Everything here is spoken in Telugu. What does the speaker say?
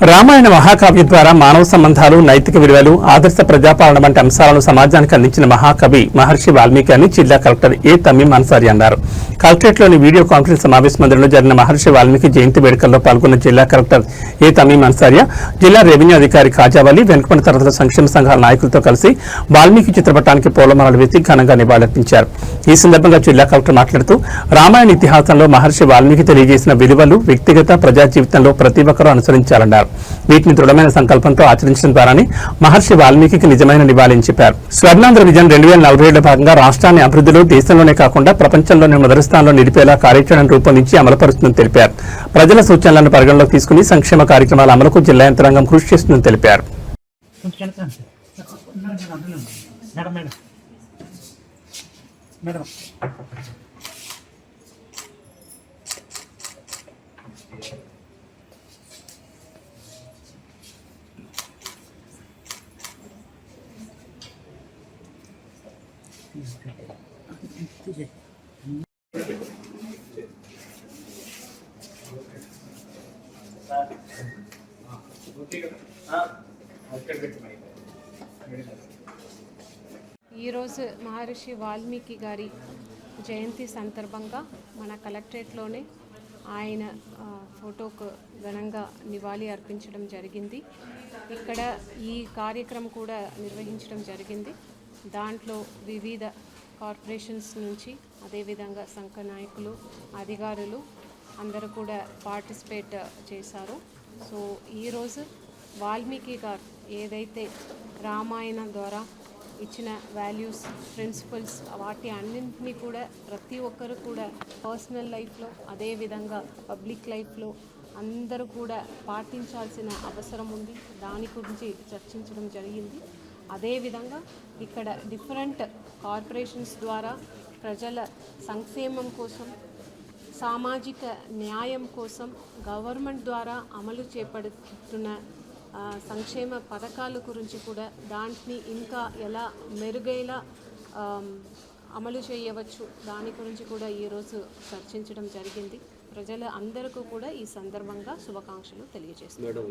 రామాయణ మహాకావ్యం ద్వారా మానవ సంబంధాలు, నైతిక విలువలు, ఆదర్శ ప్రజాపాలన వంటి అంశాలను సమాజానికి అందించిన మహాకవి మహర్షి వాల్మీకి అని జిల్లా కలెక్టర్ ఏ తమీం అన్సారీ అన్నారు. కలెక్టరేట్లోని వీడియో కాన్ఫరెన్స్ సమావేశ మందిరంలో జరిగిన మహర్షి వాల్మీకి జయంతి వేడుకల్లో పాల్గొన్న జిల్లా కలెక్టర్ ఏ తమీం అన్సారీ జిల్లా రెవెన్యూ అధికారి ఖాజావలి, వెనుకబడిన తరగతుల సంక్షేమ సంఘాల నాయకులతో కలిసి వాల్మీకి చిత్రపటానికి పూలమాలలు వేసి ఘనంగా నివాళులర్పించారు. ఈ సందర్భంగా జిల్లా కలెక్టర్ మాట్లాడుతూ రామాయణ ఇతిహాసంలో మహర్షి వాల్మీకి తెలియజేసిన విలువలు వ్యక్తిగత ప్రజా జీవితంలో ప్రతి ఒక్కరూ అనుసరించాలన్నారు. వీటిని దృఢమైన సంకల్పంతో ఆచరించడం ద్వారానే మహర్షి వాల్మీకి నిజమైన నివాళిని చెప్పారు. స్వర్ణాంధ్ర విజన్ 2047లో భాగంగా రాష్ట్రాన్ని అభివృద్ధిలో దేశంలోనే కాకుండా ప్రపంచంలోనే మొదటి స్థానంలో నిలిపేలా కార్యాచరణ రూపొందించి అమలుపరుస్తుందని తెలిపారు. ప్రజల సూచనలను పరిగణలోకి తీసుకుని సంక్షేమ కార్యక్రమాల అమలుకు జిల్లా యంత్రాంగం కృషి చేస్తుందని తెలిపారు. ఈరోజు మహర్షి వాల్మీకి గారి జయంతి సందర్భంగా మన కలెక్టరేట్లోనే ఆయన ఫోటోకు ఘనంగా నివాళి అర్పించడం జరిగింది. ఇక్కడ ఈ కార్యక్రమం కూడా నిర్వహించడం జరిగింది. దాంట్లో వివిధ కార్పొరేషన్స్ నుంచి అదేవిధంగా సంఘ నాయకులు, అధికారులు అందరూ కూడా పార్టిసిపేట్ చేశారు. సో ఈరోజు వాల్మీకి గారు ఏదైతే రామాయణం ద్వారా ఇచ్చిన వాల్యూస్, ప్రిన్సిపల్స్ వాటి అన్నింటినీ కూడా ప్రతి ఒక్కరు కూడా పర్సనల్ లైఫ్లో అదేవిధంగా పబ్లిక్ లైఫ్లో అందరూ కూడా పాటించాల్సిన అవసరం ఉంది. దాని గురించి చర్చించడం జరిగింది. అదేవిధంగా ఇక్కడ డిఫరెంట్ కార్పొరేషన్స్ ద్వారా ప్రజల సంక్షేమం కోసం, సామాజిక న్యాయం కోసం గవర్నమెంట్ ద్వారా అమలు చేపడుతున్న సంక్షేమ పథకాల గురించి కూడా దాంట్ని ఇంకా ఎలా మెరుగైలా అమలు చేయవచ్చు దాని గురించి కూడా ఈరోజు చర్చించడం జరిగింది. ప్రజల అందరికీ కూడా ఈ సందర్భంగా శుభాకాంక్షలు తెలియజేస్తున్నారు.